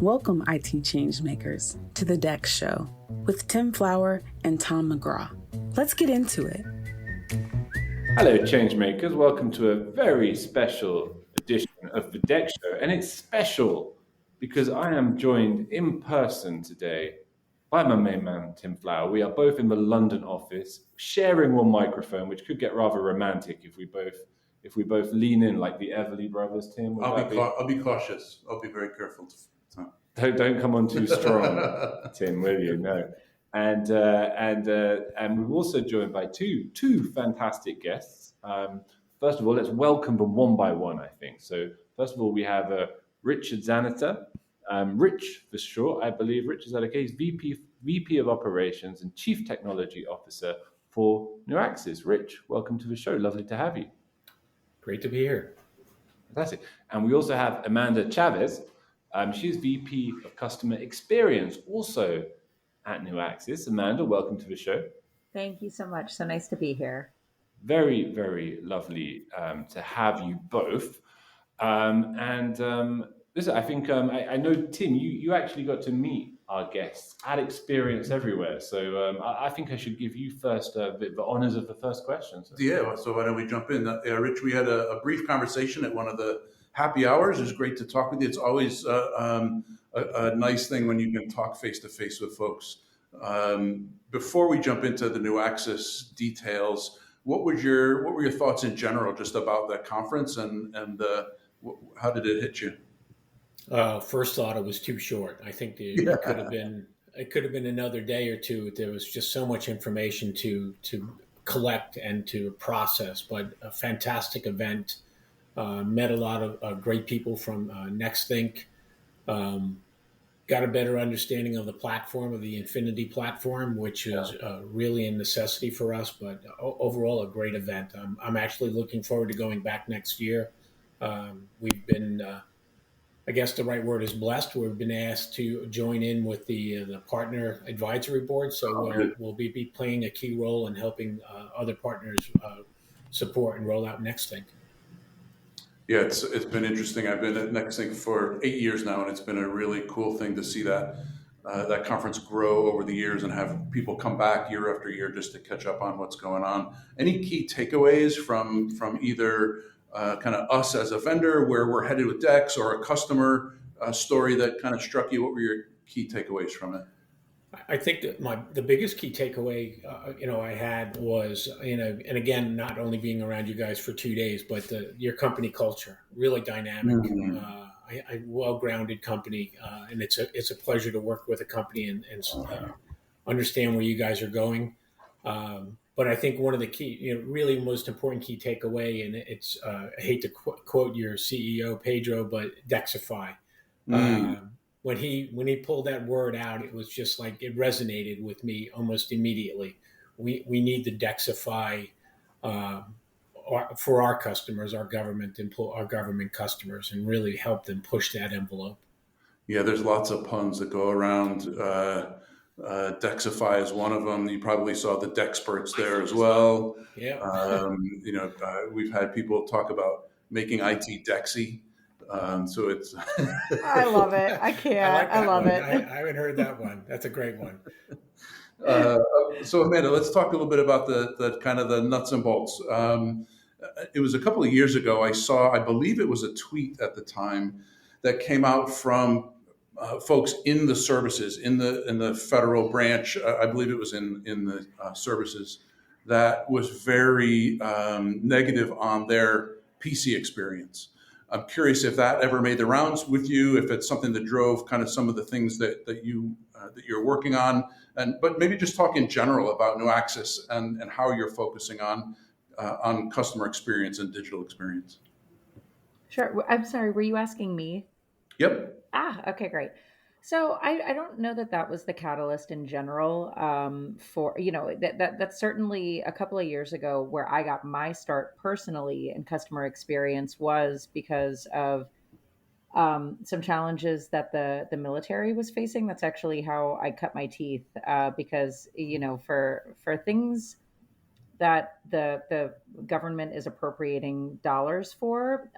Welcome, IT changemakers, to the DEX Show with Tim Flower and Tom McGraw. Let's get into it. Hello, changemakers. Welcome to a very special edition of the DEX Show. And it's special because I am joined in person today by my main man, Tim Flower. We are both in the London office, sharing one microphone, which could get rather romantic if we both lean in like the Everly brothers, Tim. I'll be cautious. I'll be very careful. Don't come on too strong, Tim, will you? No. And we're also joined by two fantastic guests. First of all, let's welcome them one by one, I think. So first of all, we have Richard Zanatta. Rich for short, I believe. Rich, is that okay? He's VP of Operations and Chief Technology Officer for NuAxis. Rich, welcome to the show. Lovely to have you. Great to be here. Fantastic. And we also have Amanda Chavez. She's VP of Customer Experience, also at NuAxis. Amanda, welcome to the show. Thank you so much. So nice to be here. Very, very lovely to have you both. Listen, I think I know, Tim, you actually got to meet our guests at Experience Everywhere. So I think I should give you first the honors of the first question. Yeah, so why don't we jump in? Rich, we had a brief conversation at one of the happy hours. It was great to talk with you. It's always a nice thing when you can talk face-to-face with folks. Before we jump into the NuAxis details, what were your thoughts in general just about that conference and how did it hit you? First thought, it was too short. I think it could have been another day or two. There was just so much information to collect and to process, but a fantastic event. Met a lot of great people from NextThink. Got a better understanding of the platform, of the Infinity platform, which is really a necessity for us, but overall a great event. I'm actually looking forward to going back next year. We've been, I guess the right word is blessed. We've been asked to join in with the partner advisory board, so we'll be playing a key role in helping other partners support and roll out NextThink. Yeah, it's been interesting. I've been at NextThink for 8 years now, and it's been a really cool thing to see that conference grow over the years and have people come back year after year just to catch up on what's going on. Any key takeaways from either kind of us as a vendor, where we're headed with DEX, or a customer story that kind of struck you? What were your key takeaways from it? I think that the biggest key takeaway, I had was, and again, not only being around you guys for 2 days, but your company culture, really dynamic, a well-grounded company, and it's a pleasure to work with a company and understand where you guys are going. But I think one of the key, really most important key takeaway, and it's I hate to quote your CEO Pedro, but DEXify. When he pulled that word out, it was just like it resonated with me almost immediately. We need the DEXify for our customers, our government customers, and really help them push that envelope. Yeah, there's lots of puns that go around. DEXify is one of them. You probably saw the DEXperts there as well. Yeah. We've had people talk about making IT DEXy. So it's. I love it. I can't. I love it. I haven't heard that one. That's a great one. So Amanda, let's talk a little bit about the kind of the nuts and bolts. It was a couple of years ago. I believe it was a tweet at the time that came out from folks in the services in the federal branch. I believe it was in the services that was very negative on their PC experience. I'm curious if that ever made the rounds with you, if it's something that drove kind of some of the things that you're working on, but maybe just talk in general about NuAxis and how you're focusing on customer experience and digital experience. Sure. I'm sorry. Were you asking me? Yep. Okay, great. So I don't know that was the catalyst in general for, that's certainly a couple of years ago where I got my start personally in customer experience was because of some challenges that the military was facing. That's actually how I cut my teeth because, for things that the government is appropriating dollars for,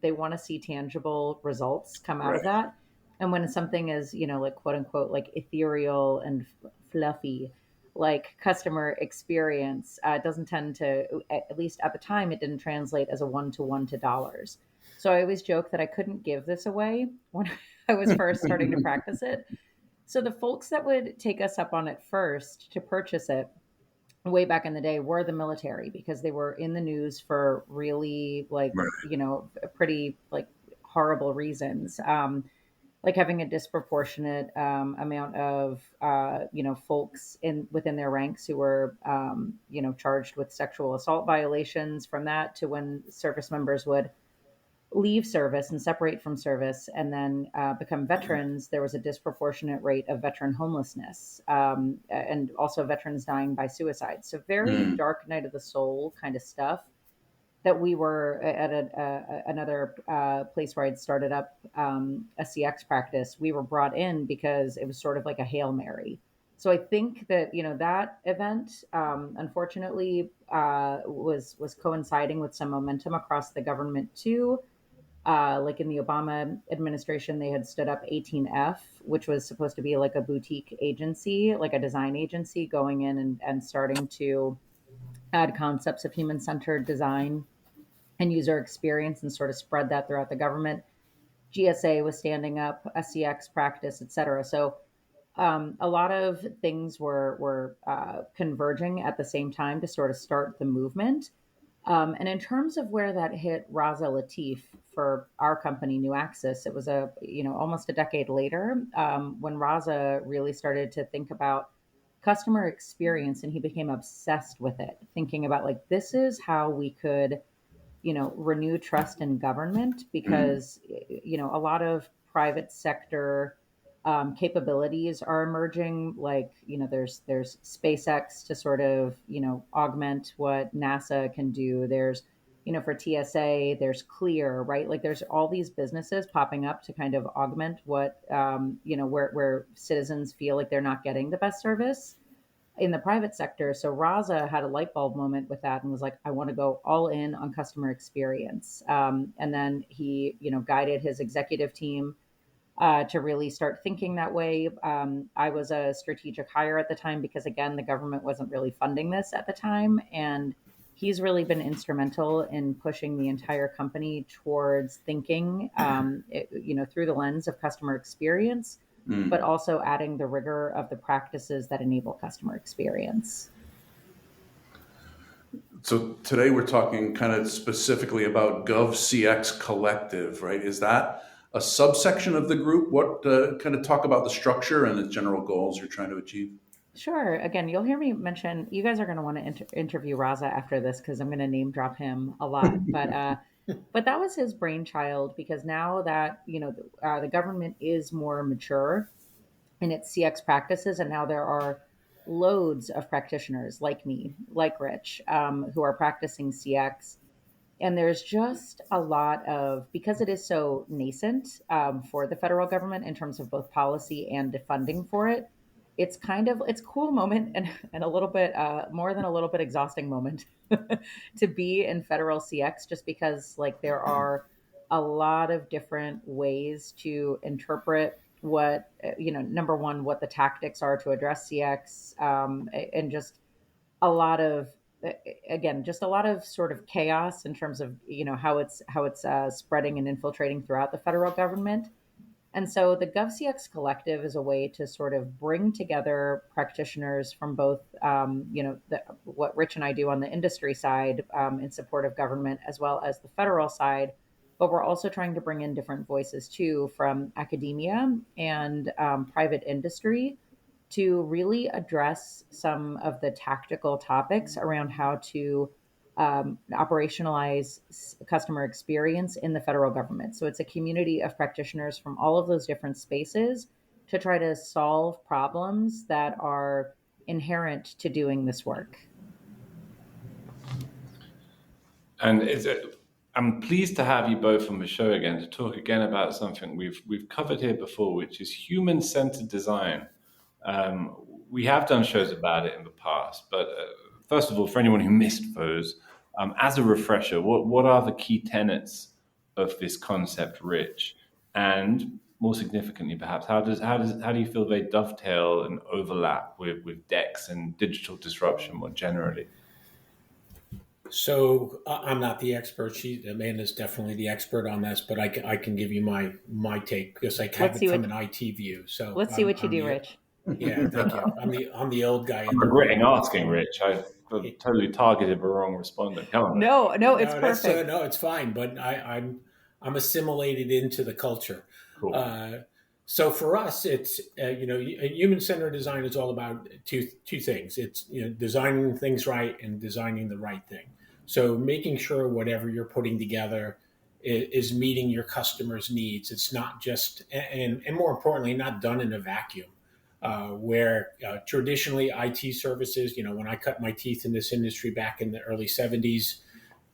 they want to see tangible results come out of that. And when something is, like quote unquote, like ethereal and fluffy, like customer experience, doesn't tend to, at least at the time, it didn't translate as a one-to-one to dollars. So I always joke that I couldn't give this away when I was first starting to practice it. So the folks that would take us up on it first to purchase it way back in the day were the military, because they were in the news for really, like, Right. pretty, like, horrible reasons. Like having a disproportionate amount of folks within their ranks who were charged with sexual assault violations, from that to when service members would leave service and separate from service and then become veterans. There was a disproportionate rate of veteran homelessness, and also veterans dying by suicide. So very Mm. dark night of the soul kind of stuff. That we were at another place where I'd started up a CX practice. We were brought in because it was sort of like a Hail Mary. So I think that that event, unfortunately, was coinciding with some momentum across the government too. Like in the Obama administration, they had stood up 18F, which was supposed to be like a boutique agency, like a design agency, going in and starting to add concepts of human-centered design and user experience and sort of spread that throughout the government. GSA was standing up a CX practice, et cetera. So a lot of things were converging at the same time to sort of start the movement. And in terms of where that hit Raza Latif for our company, NuAxis, it was almost a decade later, when Raza really started to think about customer experience, and he became obsessed with it, thinking about, like, this is how we could renew trust in government, because a lot of private sector capabilities are emerging. Like, there's SpaceX to sort of augment what NASA can do. There's for TSA, there's Clear, right? Like, there's all these businesses popping up to kind of augment what where citizens feel like they're not getting the best service in the private sector. So Raza had a light bulb moment with that and was like, I want to go all in on customer experience. And then he, guided his executive team to really start thinking that way. I was a strategic hire at the time because, again, the government wasn't really funding this at the time. And he's really been instrumental in pushing the entire company towards thinking, through the lens of customer experience, but also adding the rigor of the practices that enable customer experience. So today we're talking kind of specifically about GovCX Collective, right? Is that a subsection of the group? What kind of talk about the structure and the general goals you're trying to achieve? Sure. Again, you'll hear me mention, you guys are going to want to interview Raza after this, because I'm going to name drop him a lot. But that was his brainchild, because now that the government is more mature in its CX practices, and now there are loads of practitioners like me, like Rich, who are practicing CX. And there's just a lot of, because it is so nascent for the federal government in terms of both policy and the funding for it, it's a cool moment, and a little bit more than a little bit exhausting moment to be in federal CX, just because, like, there are a lot of different ways to interpret what, number one, what the tactics are to address CX, and just a lot of, again, just a lot of sort of chaos in terms of how it's spreading and infiltrating throughout the federal government. And so the GovCX Collective is a way to sort of bring together practitioners from both, what Rich and I do on the industry side in support of government, as well as the federal side. But we're also trying to bring in different voices too, from academia and private industry, to really address some of the tactical topics around how to operationalize customer experience in the federal government. So it's a community of practitioners from all of those different spaces to try to solve problems that are inherent to doing this work. And I'm pleased to have you both on the show again to talk again about something we've covered here before, which is human-centered design. We have done shows about it in the past, but first of all, for anyone who missed those, as a refresher, what are the key tenets of this concept, Rich? And more significantly, perhaps, how do you feel they dovetail and overlap with DEX and digital disruption more generally? So I'm not the expert. Amanda's definitely the expert on this, but I can give you my take because I have it from an IT view. So let's see what you do, Rich. Yeah, thank you. I'm the old guy. I'm regretting asking, Rich. I totally targeted the wrong respondent. Come on. No, it's perfect. No, it's fine. But I'm assimilated into the culture. Cool. So for us, it's human-centered design is all about two things. It's designing things right and designing the right thing. So making sure whatever you're putting together is meeting your customers' needs. It's not just, and more importantly, not done in a vacuum. Where traditionally IT services, when I cut my teeth in this industry back in the early 70s,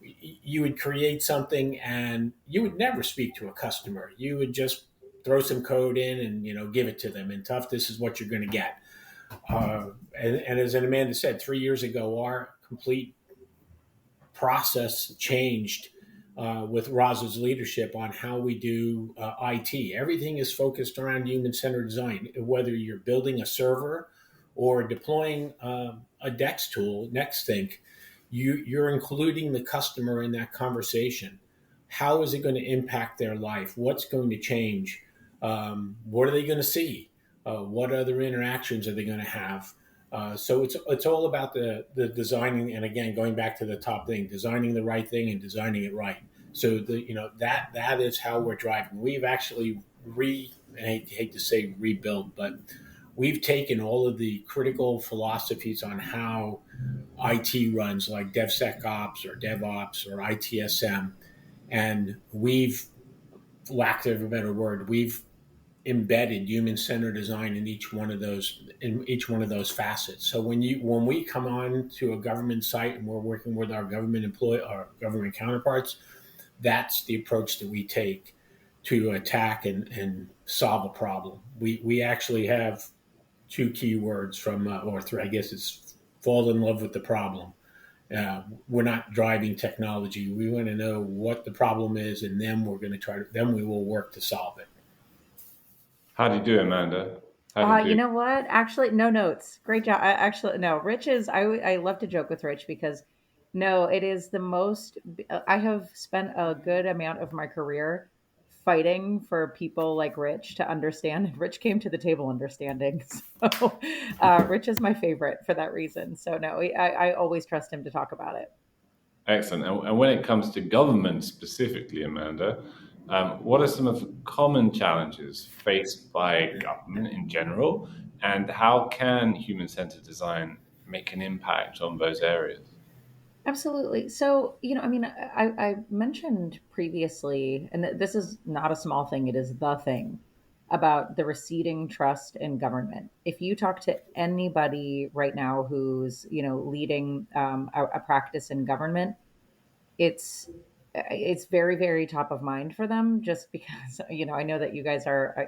you would create something and you would never speak to a customer. You would just throw some code in and give it to them. And tough, this is what you're going to get. And as Amanda said, 3 years ago, our complete process changed with Roz's leadership on how we do IT. Everything is focused around human-centered design. Whether you're building a server or deploying a DEX tool, NextThink, you're including the customer in that conversation. How is it going to impact their life? What's going to change? What are they going to see? What other interactions are they going to have? So it's all about the designing, and again, going back to the top thing, designing the right thing and designing it right. So that is how we're driving. We've actually I hate to say rebuilt, but we've taken all of the critical philosophies on how IT runs, like DevSecOps or DevOps or ITSM, and we've, lack of a better word, we've embedded human-centered design in each one of those facets. So when we come on to a government site and we're working with our our government counterparts, that's the approach that we take to attack and solve a problem. We actually have two key words from or three, I guess it's fall in love with the problem. We're not driving technology. We want to know what the problem is, and then then we will work to solve it. How do you do, Amanda? You know what? Actually, no notes. Great job. Rich is, I love to joke with Rich because it is the most, I have spent a good amount of my career fighting for people like Rich to understand. And Rich came to the table understanding. So Rich is my favorite for that reason. So I always trust him to talk about it. Excellent. And when it comes to government specifically, Amanda, what are some of the common challenges faced by government in general, and how can human-centered design make an impact on those areas? Absolutely. So, I mentioned previously, and this is not a small thing, it is the thing about the receding trust in government. If you talk to anybody right now who's, leading a practice in government, it's very, very top of mind for them, just because, I know that you guys are,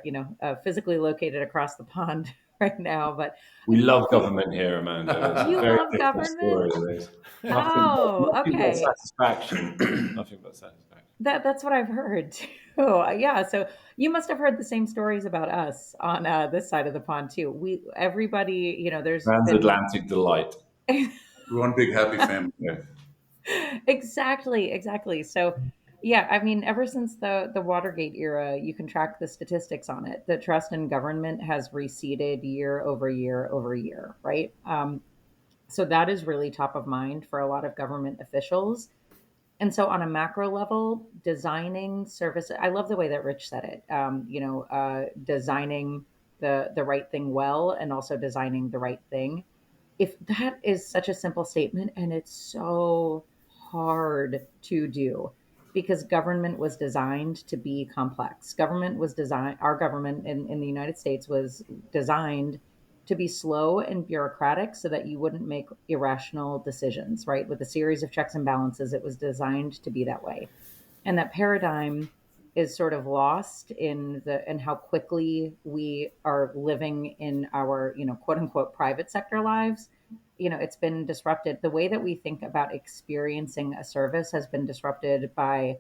physically located across the pond right now, but we love government here, Amanda. You love government? Nothing okay. but satisfaction. Nothing but satisfaction. That's what I've heard too. Yeah, so you must have heard the same stories about us on this side of the pond too. Everybody, there's transatlantic delight. One big happy family. Yeah. Exactly. So, yeah, ever since the Watergate era, you can track the statistics on it. The trust in government has receded year over year over year, right? So that is really top of mind for a lot of government officials. And so on a macro level, designing services, I love the way that Rich said it, designing the right thing well, and also designing the right thing. If that is such a simple statement, and it's so hard to do, because government was designed to be complex. Our government in the United States was designed to be slow and bureaucratic so that you wouldn't make irrational decisions, right? With a series of checks and balances, it was designed to be that way. And that paradigm is sort of lost in how quickly we are living in our, quote unquote, private sector lives. It's been disrupted. The way that we think about experiencing a service has been disrupted by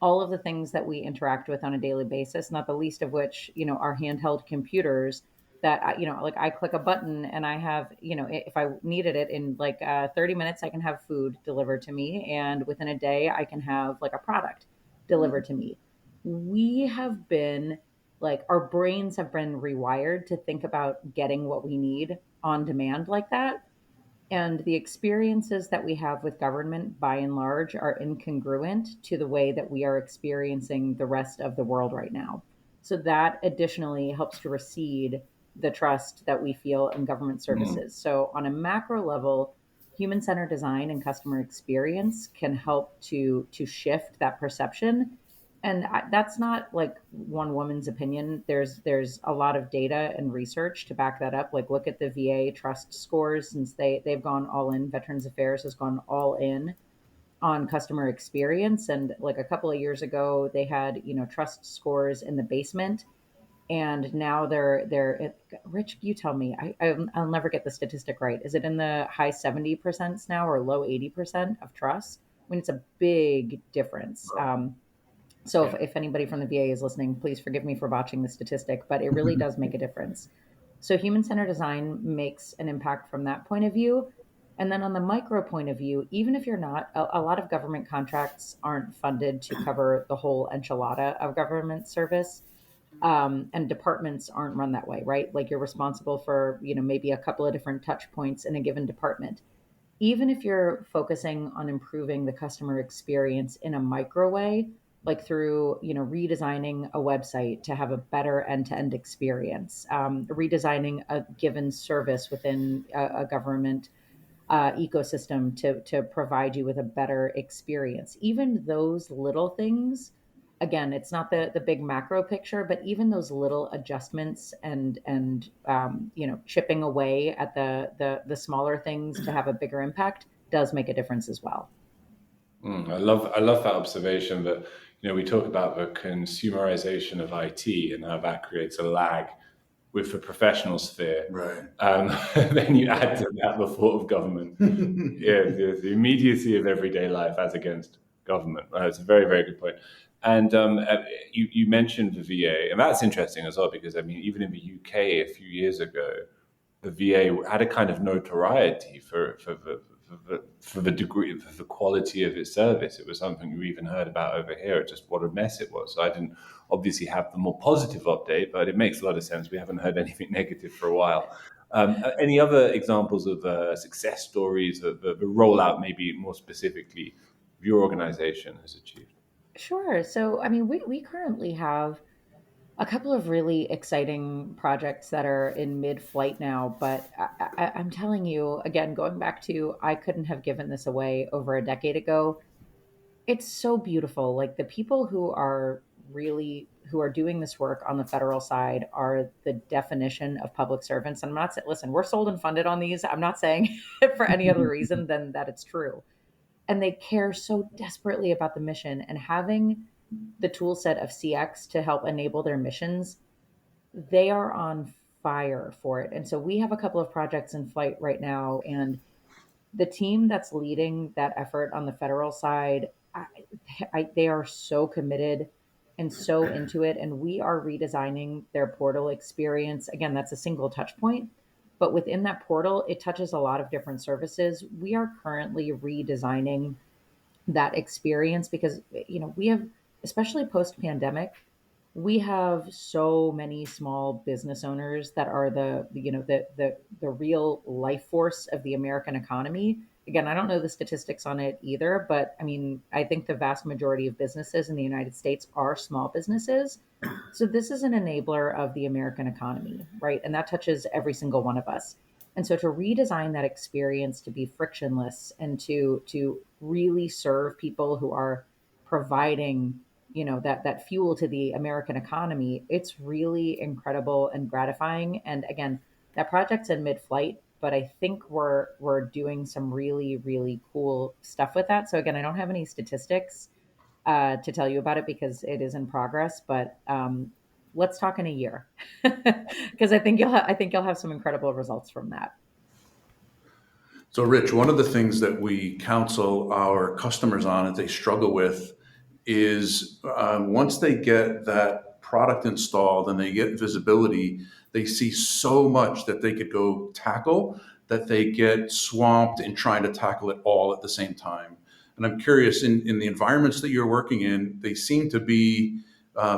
all of the things that we interact with on a daily basis, not the least of which, are handheld computers that, like I click a button and I have, if I needed it in like 30 minutes, I can have food delivered to me. And within a day, I can have like a product delivered to me. We have been like, our brains have been rewired to think about getting what we need on demand like that. And the experiences that we have with government, by and large, are incongruent to the way that we are experiencing the rest of the world right now. So that additionally helps to recede the trust that we feel in government services. So, on a macro level, human-centered design and customer experience can help to shift that perception. And that's not like one woman's opinion. There's a lot of data and research to back that up. Like, look at the VA trust scores, since they've gone all in. Veterans Affairs has gone all in on customer experience. And like a couple of years ago, they had, trust scores in the basement, and now they're Rich, you tell me. I'll never get the statistic right. Is it in the high 70% now or low 80% of trust? I mean, it's a big difference. So if anybody from the VA is listening, please forgive me for botching the statistic, but it really does make a difference. So human-centered design makes an impact from that point of view. And then on the micro point of view, even if you're not, a lot of government contracts aren't funded to cover the whole enchilada of government service. And departments aren't run that way, right? Like, you're responsible for, maybe a couple of different touch points in a given department. Even if you're focusing on improving the customer experience in a micro way, like through, redesigning a website to have a better end-to-end experience, redesigning a given service within a government ecosystem to provide you with a better experience. Even those little things, again, it's not the big macro picture, but even those little adjustments and chipping away at the smaller things to have a bigger impact does make a difference as well. I love that observation that, we talk about the consumerization of IT and how that creates a lag with the professional sphere. Right. Then you add to that the thought of government. The immediacy of everyday life as against government. It's a very, very good point. And you mentioned the VA, and that's interesting as well, because even in the UK a few years ago, the VA had a kind of notoriety for the degree, for the quality of its service. It was something we even heard about over here, just what a mess it was. So I didn't obviously have the more positive update, but it makes a lot of sense. We haven't heard anything negative for a while. Any other examples of success stories of the rollout, maybe more specifically, your organization has achieved? Sure. So, we currently have a couple of really exciting projects that are in mid-flight now, but I'm telling you, again, going back to, I couldn't have given this away over a decade ago. It's so beautiful. Like, the people who are doing this work on the federal side are the definition of public servants. I'm not saying, listen, we're sold and funded on these. I'm not saying it for any other reason than that it's true. And they care so desperately about the mission, and having the tool set of CX to help enable their missions, they are on fire for it. And so we have a couple of projects in flight right now, and the team that's leading that effort on the federal side, they are so committed and so into it. And we are redesigning their portal experience. Again, that's a single touch point, but within that portal, it touches a lot of different services. We are currently redesigning that experience because, we have, especially post-pandemic, we have so many small business owners that are the real life force of the American economy. Again, I don't know the statistics on it either, but I think the vast majority of businesses in the United States are small businesses. So this is an enabler of the American economy, right? And that touches every single one of us. And so to redesign that experience to be frictionless and to really serve people who are providing, that fuel to the American economy, it's really incredible and gratifying. And again, that project's in mid-flight, but I think we're doing some really, really cool stuff with that. So again, I don't have any statistics to tell you about it because it is in progress, but let's talk in a year because I think you'll have some incredible results from that. So, Rich, one of the things that we counsel our customers on that they struggle with is once they get that product installed and they get visibility, they see so much that they could go tackle that they get swamped in trying to tackle it all at the same time. And I'm curious, in the environments that you're working in, they seem to be,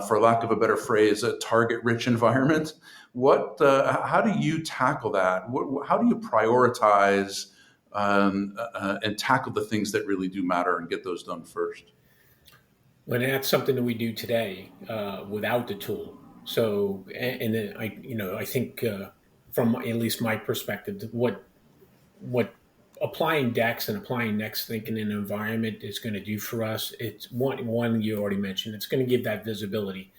for lack of a better phrase, a target-rich environment. How do you tackle that? How do you prioritize and tackle the things that really do matter and get those done first? Well, that's something that we do today without the tool. So, and then I think from at least my perspective, what applying DEX and applying NextThink in an environment is going to do for us, it's one you already mentioned. It's going to give that visibility,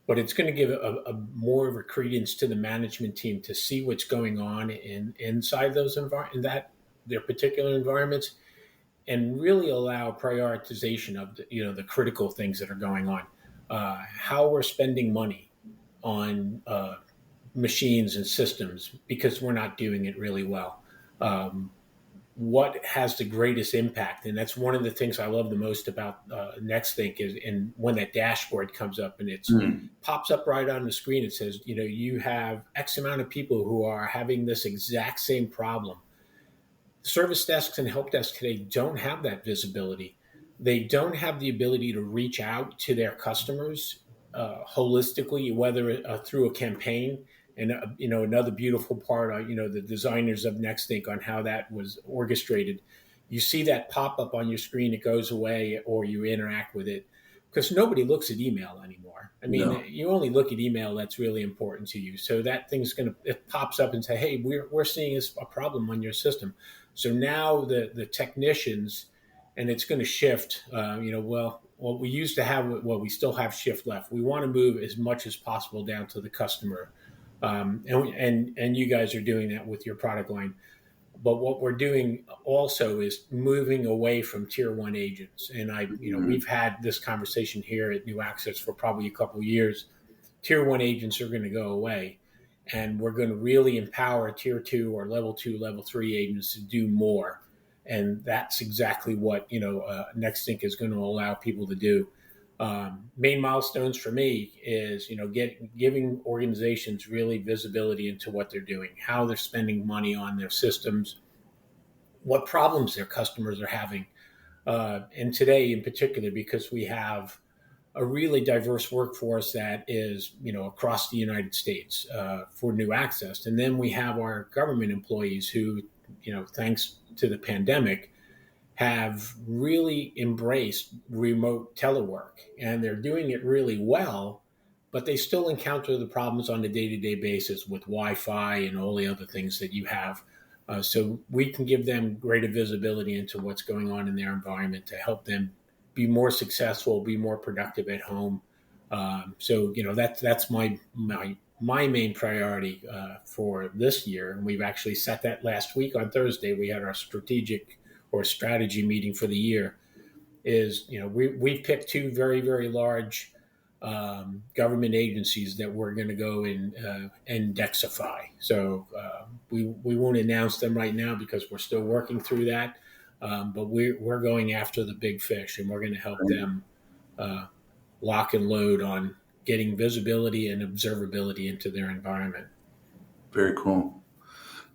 but it's going to give a more of a credence to the management team to see what's going on inside those in their particular environments, and really allow prioritization of the critical things that are going on. How we're spending money on machines and systems because we're not doing it really well. What has the greatest impact? And that's one of the things I love the most about NextThink is, and when that dashboard comes up and it pops up right on the screen, it says, you have X amount of people who are having this exact same problem. Service desks and help desks today don't have that visibility. They don't have the ability to reach out to their customers holistically, whether through a campaign. And another beautiful part, the designers of NextThink on how that was orchestrated. You see that pop up on your screen, it goes away, or you interact with it, because nobody looks at email anymore. I mean, no. You only look at email that's really important to you. So that thing's it pops up and say, hey, we're seeing a problem on your system. So now the technicians, and it's going to shift. What we used to have, we still have shift left. We want to move as much as possible down to the customer. And you guys are doing that with your product line. But what we're doing also is moving away from tier one agents. And we've had this conversation here at NuAxis for probably a couple of years. Tier one agents are going to go away, and we're going to really empower tier two or level 2, level 3 agents to do more. And that's exactly what NextThink is going to allow people to do. Main milestones for me is, giving organizations really visibility into what they're doing, how they're spending money on their systems, what problems their customers are having. And today in particular, because we have a really diverse workforce that is, across the United States for NuAxis. And then we have our government employees who, thanks to the pandemic, have really embraced remote telework, and they're doing it really well, but they still encounter the problems on a day-to-day basis with Wi-Fi and all the other things that you have. So we can give them greater visibility into what's going on in their environment to help them be more successful, be more productive at home. That's my main priority for this year. And we've actually set that last week on Thursday. We had our strategy meeting for the year. Is we've picked 2 very, very large government agencies that we're going to go and DEXify. So we won't announce them right now because we're still working through that. But we're going after the big fish, and we're going to help them lock and load on getting visibility and observability into their environment. Very cool.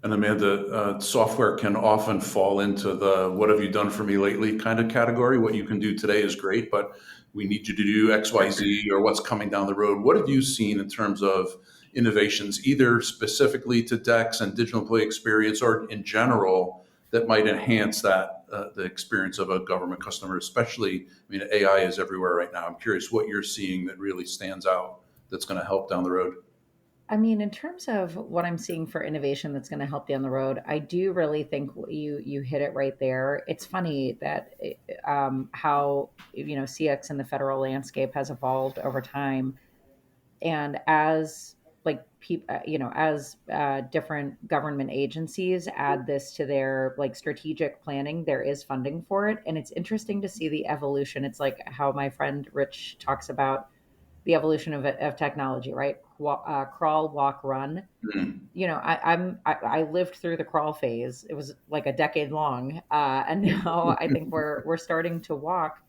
And Amanda, software can often fall into the "what have you done for me lately" kind of category. What you can do today is great, but we need you to do X, Y, Z, or what's coming down the road. What have you seen in terms of innovations, either specifically to DEX and digital employee experience, or in general, that might enhance that the experience of a government customer? Especially, AI is everywhere right now. I'm curious what you're seeing that really stands out that's going to help down the road. In terms of what I'm seeing for innovation that's going to help down the road, I do really think you hit it right there. It's funny that how CX in the federal landscape has evolved over time, and as different government agencies add this to their strategic planning, there is funding for it, and it's interesting to see the evolution. It's like how my friend Rich talks about the evolution of technology, right? Crawl, walk, run. Mm-hmm. I lived through the crawl phase. It was like a decade long, and now I think we're starting to walk.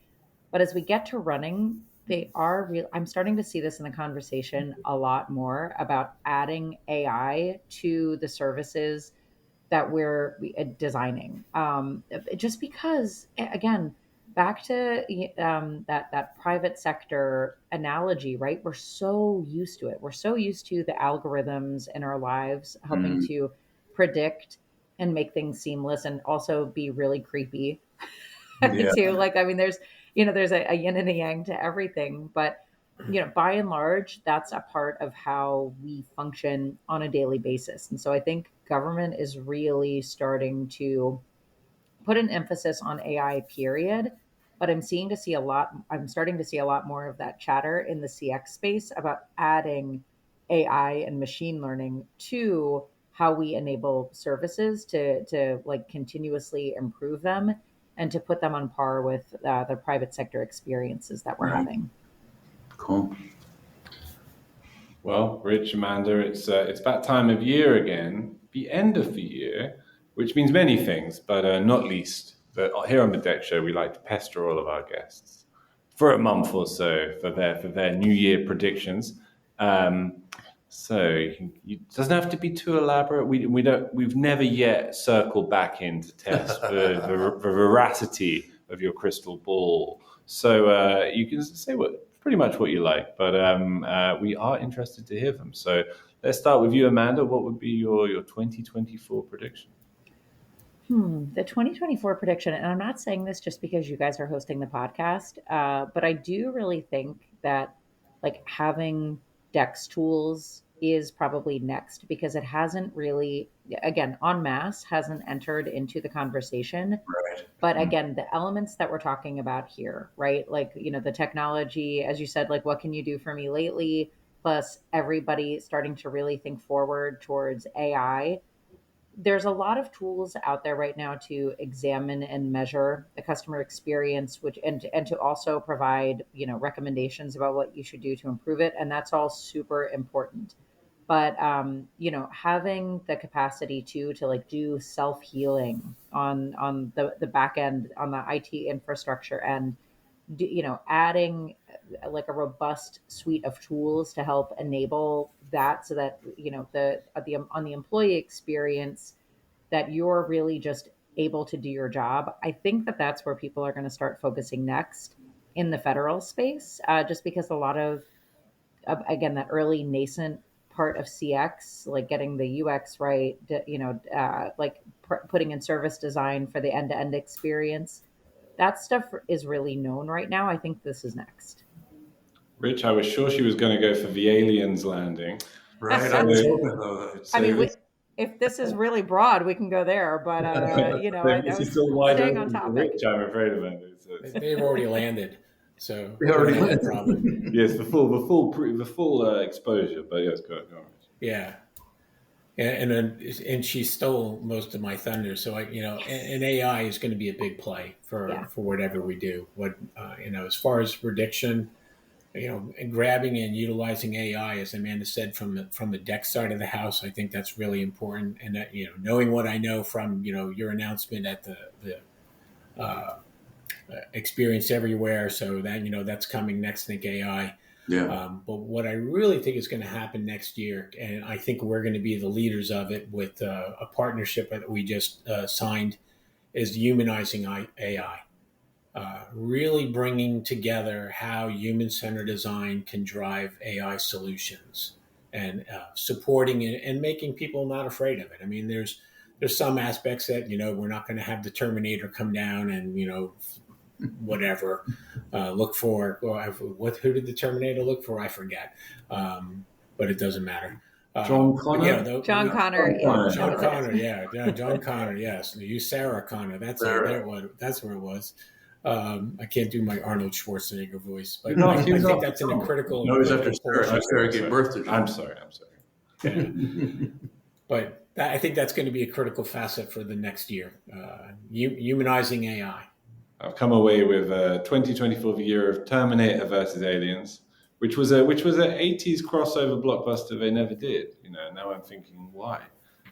But as we get to running, they are real. I'm starting to see this in the conversation a lot more about adding AI to the services that we're designing. Just because, again, back to that private sector analogy, right? We're so used to it. We're so used to the algorithms in our lives helping Mm, to predict and make things seamless, and also be really creepy yeah. too. Like, I mean, there's a yin and a yang to everything, but by and large, that's a part of how we function on a daily basis. And so I think government is really starting to put an emphasis on AI, period. But I'm starting to see a lot more of that chatter in the CX space about adding AI and machine learning to how we enable services to like continuously improve them and to put them on par with the private sector experiences that we're Right. having. Cool. Well, Rich, Amanda, it's that time of year again, the end of the year, which means many things, but not least that here on the DEX Show we like to pester all of our guests for a month or so for their New Year predictions. It doesn't have to be too elaborate. We've never yet circled back in to test the veracity of your crystal ball. So you can say pretty much what you like, but we are interested to hear them. So let's start with you, Amanda. What would be your 2024 prediction? The 2024 prediction, and I'm not saying this just because you guys are hosting the podcast, but I do really think that like having DEX tools is probably next, because it hasn't really, again, en masse hasn't entered into the conversation. Right. But again, the elements that we're talking about here, right? Like, the technology, as you said, like, what can you do for me lately? Plus everybody starting to really think forward towards AI. There's a lot of tools out there right now to examine and measure the customer experience, which and to also provide recommendations about what you should do to improve it, and that's all super important. But having the capacity to like do self healing on the back end, on the IT infrastructure, and adding like a robust suite of tools to help enable that, so that the on the employee experience, that you're really just able to do your job. I think that that's where people are going to start focusing next in the federal space, just because a lot of again, that early nascent part of CX, like getting the UX right, like putting in service design for the end-to-end experience, that stuff is really known right now. I think this is next. Rich, I was sure she was going to go for the aliens landing. Right. I was hoping though. I mean, if this is really broad, we can go there, but This is still wide staying on open for topic. Rich, I'm afraid, Amanda. They've already landed, so They already no landed. problem. Yes, the full exposure. But yes, go on. Yeah, and she stole most of my thunder. So and AI is going to be a big play for whatever we do. As far as prediction, and grabbing and utilizing AI, as Amanda said, from the DEX side of the house, I think that's really important. And that knowing what I know from your announcement at the Experience Everywhere, so that that's coming next. I think AI. Yeah. But what I really think is going to happen next year, and I think we're going to be the leaders of it with a partnership that we just signed, is humanizing AI. Really bringing together how human-centered design can drive AI solutions, and supporting it and making people not afraid of it. I mean, there's some aspects that we're not going to have the Terminator come down and whatever look for. Who did the Terminator look for? I forget, but it doesn't matter. John Connor. John Connor. John Connor. Yeah, John Connor. Yes, you Sarah Connor. That's where it was. I can't do my Arnold Schwarzenegger voice, but I think that's a critical. No, it's after Sarah gave birth to John. I'm sorry. Yeah. But I think that's going to be a critical facet for the next year. Humanizing AI. I've come away with 2024, the year of Terminator versus Aliens, which was an 80s crossover blockbuster they never did. Now I'm thinking why.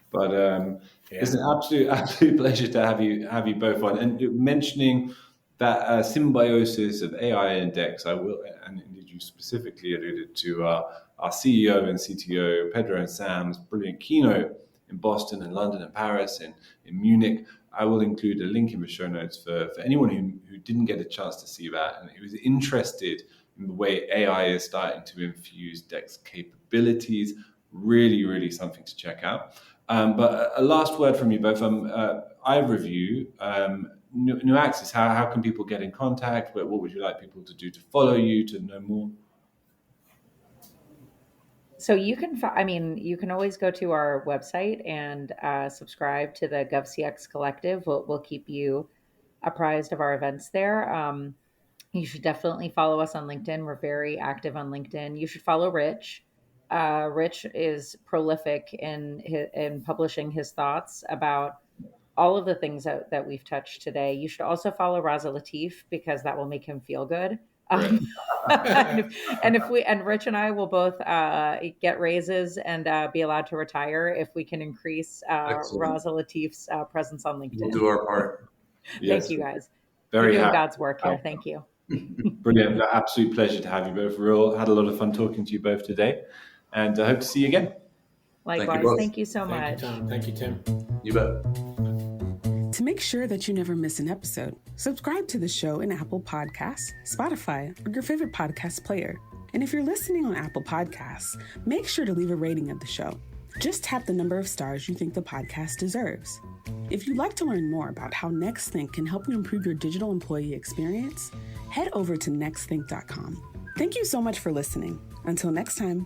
But it's an absolute pleasure to have you both on. And mentioning that symbiosis of AI and DEX, and indeed you specifically alluded to our CEO and CTO, Pedro and Sam's brilliant keynote in Boston and London and Paris and in Munich. I will include a link in the show notes for anyone who didn't get a chance to see that and who was interested in the way AI is starting to infuse DEX capabilities. Really, really something to check out. But a last word from you both. iReview, NuAxis, how can people get in contact? What would you like people to do to follow you, to know more? So you can always go to our website and subscribe to the GovCX Collective. We'll keep you apprised of our events there. You should definitely follow us on LinkedIn. We're very active on LinkedIn. You should follow Rich. Rich is prolific in publishing his thoughts about all of the things that we've touched today. You should also follow Raza Latif because that will make him feel good. And Rich and I will both get raises and be allowed to retire if we can increase Raza Latif's presence on LinkedIn. We'll do our part. Yes. Thank you, guys. Very You're doing happy. God's work here. Thank you. Brilliant. Absolute pleasure to have you both. Had a lot of fun talking to you both today, and I hope to see you again. Likewise. Thank you so much. Thank you, Tom. Thank you, Tim. You bet. To make sure that you never miss an episode, subscribe to the show in Apple Podcasts, Spotify, or your favorite podcast player. And if you're listening on Apple Podcasts, make sure to leave a rating of the show. Just tap the number of stars you think the podcast deserves. If you'd like to learn more about how NextThink can help you improve your digital employee experience, head over to nextthink.com. Thank you so much for listening. Until next time.